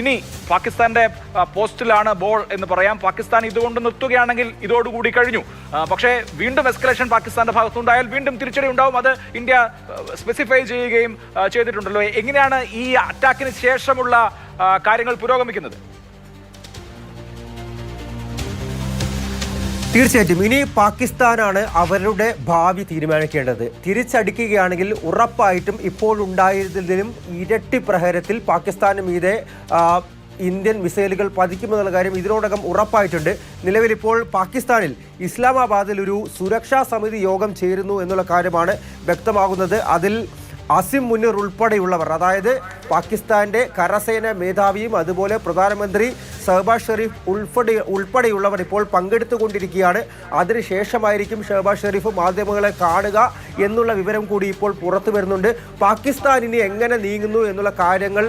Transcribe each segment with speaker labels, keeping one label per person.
Speaker 1: ഇനി പാകിസ്ഥാന്റെ പോസ്റ്റിലാണ് ബോൾ എന്ന് പറയാം. പാകിസ്ഥാൻ ഇതുകൊണ്ട് നിർത്തുകയാണെങ്കിൽ ഇതോടുകൂടി കഴിഞ്ഞു. പക്ഷേ വീണ്ടും എസ്കലേഷൻ പാകിസ്ഥാന്റെ ഭാഗത്തുണ്ടായാൽ വീണ്ടും തിരിച്ചടി ഉണ്ടാവും. അത് ഇന്ത്യ സ്പെസിഫൈ ചെയ്യുകയും ചെയ്തിട്ടുണ്ടല്ലോ. എങ്ങനെയാണ് ഈ അറ്റാക്കിന് ശേഷമുള്ള കാര്യങ്ങൾ പുരോഗമിക്കുന്നത്?
Speaker 2: തീർച്ചയായിട്ടും ഇനി പാകിസ്ഥാനാണ് അവരുടെ ഭാവി തീരുമാനിക്കേണ്ടത്. തിരിച്ചടിക്കുകയാണെങ്കിൽ ഉറപ്പായിട്ടും ഇപ്പോൾ ഉണ്ടായിരുന്നതിലും ഇരട്ടി പ്രഹരത്തിൽ പാകിസ്ഥാന് മീതെ ഇന്ത്യൻ മിസൈലുകൾ പതിക്കുമെന്നുള്ള കാര്യം ഇതിനോടകം ഉറപ്പായിട്ടുണ്ട്. നിലവിലിപ്പോൾ പാകിസ്ഥാനിൽ ഇസ്ലാമാബാദിൽ ഒരു സുരക്ഷാ സമിതി യോഗം ചേരുന്നു എന്നുള്ള കാര്യമാണ് വ്യക്തമാകുന്നത്. അതിൽ അസിം മുനീർ ഉൾപ്പെടെയുള്ളവർ, അതായത് പാകിസ്ഥാന്റെ കരസേന മേധാവിയും അതുപോലെ പ്രധാനമന്ത്രി ഷഹബാസ് ഷെരീഫ് ഉൾപ്പെടെയുള്ളവർ ഇപ്പോൾ പങ്കെടുത്തുകൊണ്ടിരിക്കുകയാണ്. അതിനുശേഷമായിരിക്കും ഷഹബാസ് ഷെരീഫ് മാധ്യമങ്ങളെ കാണുക എന്നുള്ള വിവരം കൂടി ഇപ്പോൾ പുറത്തു വരുന്നുണ്ട്. പാകിസ്ഥാൻ ഇനി എങ്ങനെ നീങ്ങുന്നു എന്നുള്ള കാര്യങ്ങൾ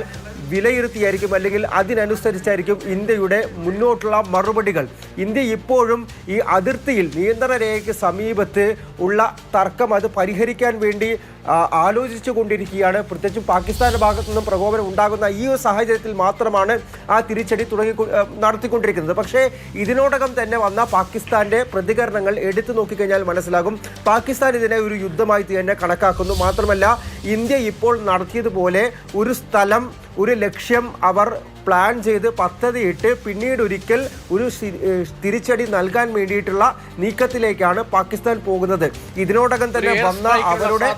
Speaker 2: വിലയിരുത്തിയായിരിക്കും, അല്ലെങ്കിൽ അതിനനുസരിച്ചായിരിക്കും ഇന്ത്യയുടെ മുന്നോട്ടുള്ള മറുപടികൾ. ഇന്ത്യ ഇപ്പോഴും ഈ അതിർത്തിയിൽ നിയന്ത്രണ രേഖയ്ക്ക് സമീപത്ത് ഉള്ള തർക്കം അത് പരിഹരിക്കാൻ വേണ്ടി ആലോചിച്ചു കൊണ്ടിരിക്കുകയാണ്. പ്രത്യേകിച്ചും പാകിസ്ഥാന്റെ ഭാഗത്തു നിന്നും പ്രകോപനം ഉണ്ടാകുന്ന ഈ ഒരു സാഹചര്യത്തിൽ മാത്രമാണ് ആ തിരിച്ചടി നടത്തിക്കൊണ്ടിരിക്കുന്നത്. പക്ഷേ ഇതിനോടകം തന്നെ വന്ന പാകിസ്ഥാന്റെ പ്രതികരണങ്ങൾ എടുത്തു നോക്കിക്കഴിഞ്ഞാൽ മനസ്സിലാകും പാകിസ്ഥാൻ ഇതിനെ ഒരു യുദ്ധമായി തന്നെ കണക്കാക്കുന്നു. മാത്രമല്ല ഇന്ത്യ ഇപ്പോൾ നടത്തിയതുപോലെ ഒരു സ്ഥലം, ഒരു ലക്ഷ്യം അവർ പ്ലാൻ ചെയ്ത് പദ്ധതിയിട്ട് പിന്നീട് ഒരിക്കൽ ഒരു തിരിച്ചടി നൽകാൻ വേണ്ടിയിട്ടുള്ള നീക്കത്തിലേക്കാണ് പാകിസ്ഥാൻ പോകുന്നത്. ഇതിനോടകം തന്നെ വന്ന അവരുടെ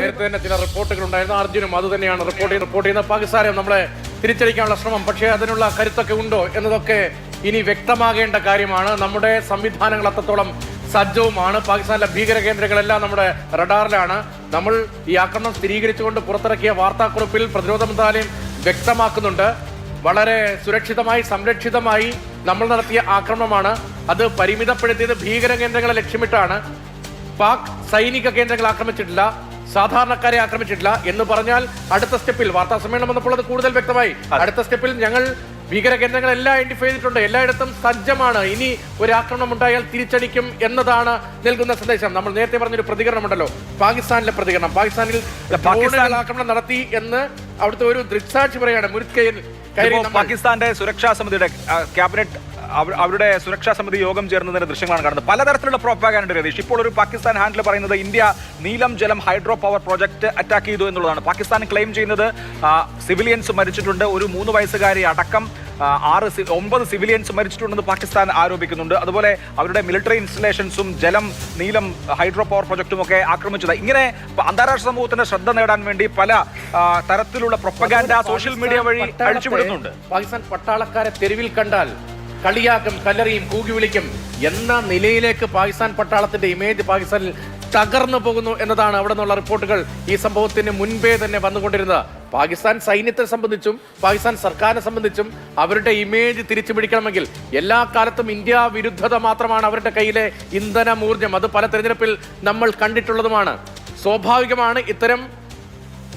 Speaker 3: നേരത്തെ തന്നെ ചില റിപ്പോർട്ടുകൾ ഉണ്ടായിരുന്നു. അർജുനും അത് തന്നെയാണ് റിപ്പോർട്ട് ചെയ്യുന്ന പാകിസ്ഥാനെ നമ്മളെ തിരിച്ചടിക്കാനുള്ള ശ്രമം. പക്ഷേ അതിനുള്ള കരുത്തൊക്കെ ഉണ്ടോ എന്നതൊക്കെ ഇനി വ്യക്തമാകേണ്ട കാര്യമാണ്. നമ്മുടെ സംവിധാനങ്ങൾ അത്രത്തോളം സജ്ജവുമാണ്. പാകിസ്ഥാനിലെ ഭീകര കേന്ദ്രങ്ങളെല്ലാം നമ്മുടെ റഡാറിലാണ്. നമ്മൾ ഈ ആക്രമണം സ്ഥിരീകരിച്ചുകൊണ്ട് പുറത്തിറക്കിയ വാർത്താക്കുറിപ്പിൽ പ്രതിരോധ മന്ത്രാലയം വ്യക്തമാക്കുന്നുണ്ട്, വളരെ സുരക്ഷിതമായി സംരക്ഷിതമായി നമ്മൾ നടത്തിയ ആക്രമണമാണ്. അത് പരിമിതപ്പെടുത്തിയത് ഭീകര കേന്ദ്രങ്ങളെ ലക്ഷ്യമിട്ടാണ്. പാക് സൈനിക കേന്ദ്രങ്ങൾ ആക്രമിച്ചിട്ടില്ല, സാധാരണക്കാരെ ആക്രമിച്ചിട്ടില്ല എന്ന് പറഞ്ഞാൽ അടുത്ത സ്റ്റെപ്പിൽ വാർത്താ സമ്മേളനം വന്നപ്പോൾ അത് കൂടുതൽ വ്യക്തമായി. അടുത്ത സ്റ്റെപ്പിൽ ഞങ്ങൾ ഭീകര കേന്ദ്രങ്ങളെല്ലാം ഐഡന്റിഫൈ ചെയ്തിട്ടുണ്ട്, എല്ലായിടത്തും സജ്ജമാണ്. ഇനി ഒരു ആക്രമണം ഉണ്ടായാൽ തിരിച്ചടിക്കും എന്നതാണ് നൽകുന്ന സന്ദേശം. നമ്മൾ നേരത്തെ പറഞ്ഞൊരു പ്രതികരണമുണ്ടല്ലോ, പാകിസ്ഥാനിലെ പ്രതികരണം. പാകിസ്ഥാനിൽ ആക്രമണം നടത്തി എന്ന് അവിടുത്തെ ഒരു ദൃക്സാക്ഷി പറയാണ്. മുരിക്കയിൽ
Speaker 1: പാകിസ്ഥാന്റെ സുരക്ഷാ സമിതിയുടെ ക്യാബിനറ്റ് അവരുടെ സുരക്ഷാ സമിതി യോഗം ചേർന്നതിന്റെ ദൃശ്യങ്ങളാണ് കാണുന്നത്. പലതരത്തിലുള്ള പ്രോപ്പഗാൻഡ രതീഷ്. ഇപ്പോൾ ഒരു പാകിസ്ഥാൻ ഹാൻഡിൽ പറയുന്നത് ഇന്ത്യ നീലം ജലം ഹൈഡ്രോ പവർ പ്രോജക്റ്റ് അറ്റാക്ക് ചെയ്തു എന്നുള്ളതാണ്. പാകിസ്ഥാൻ ക്ലെയിം ചെയ്യുന്നത് സിവിലിയൻസ് മരിച്ചിട്ടുണ്ട്, ഒരു 3 വയസ്സുകാരി അടക്കം 9 സിവിലിയൻസ് മരിച്ചിട്ടുണ്ടെന്ന് പാകിസ്ഥാൻ ആരോപിക്കുന്നുണ്ട്. അതുപോലെ അവരുടെ മിലിറ്ററി ഇൻസ്റ്റലേഷൻസും ജലം നീലം ഹൈഡ്രോ പവർ പ്രൊജക്റ്റും ഒക്കെ ആക്രമിച്ചത്. ഇങ്ങനെ അന്താരാഷ്ട്ര സമൂഹത്തിന്റെ ശ്രദ്ധ നേടാൻ വേണ്ടി പല തരത്തിലുള്ള പ്രൊപ്പഗാൻഡ സോഷ്യൽ മീഡിയ വഴി അഴിച്ചുവിടുന്നുണ്ട്.
Speaker 3: പാകിസ്ഥാൻ പട്ടാളക്കാരെ തെരുവിൽ കണ്ടാൽ കളിയാക്കും, കല്ലെറിയും, കൂകി വിളിക്കും എന്ന നിലയിലേക്ക് പാകിസ്ഥാൻ പട്ടാളത്തിന്റെ ഇമേജ് പാകിസ്ഥാനിൽ തകർന്നു പോകുന്നു എന്നതാണ് അവിടെ നിന്നുള്ള റിപ്പോർട്ടുകൾ ഈ സംഭവത്തിന് മുൻപേ തന്നെ വന്നുകൊണ്ടിരുന്നത്. പാകിസ്ഥാൻ സൈന്യത്തെ സംബന്ധിച്ചും പാകിസ്ഥാൻ സർക്കാരിനെ സംബന്ധിച്ചും അവരുടെ ഇമേജ് തിരിച്ചു പിടിക്കണമെങ്കിൽ എല്ലാ കാലത്തും ഇന്ത്യ വിരുദ്ധത മാത്രമാണ് അവരുടെ കയ്യിലെ ഇന്ധനമൂർജ്ജം. അത് പല തെരഞ്ഞെടുപ്പിൽ നമ്മൾ കണ്ടിട്ടുള്ളതുമാണ്. സ്വാഭാവികമാണ് ഇത്തരം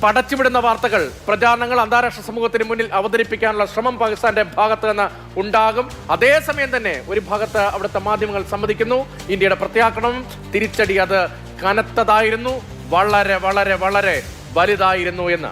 Speaker 3: പടച്ചുവിടുന്ന വാർത്തകൾ, പ്രചാരണങ്ങൾ അന്താരാഷ്ട്ര സമൂഹത്തിന് മുന്നിൽ അവതരിപ്പിക്കാനുള്ള ശ്രമം പാകിസ്ഥാന്റെ ഭാഗത്ത് നിന്ന് ഉണ്ടാകും. അതേസമയം തന്നെ ഒരു ഭാഗത്ത് അവിടുത്തെ മാധ്യമങ്ങൾ സമ്മതിക്കുന്നു ഇന്ത്യയുടെ പ്രത്യാക്രമണം, തിരിച്ചടി അത് കനത്തതായിരുന്നു, വളരെ വളരെ വളരെ വലുതായിരുന്നു എന്ന്.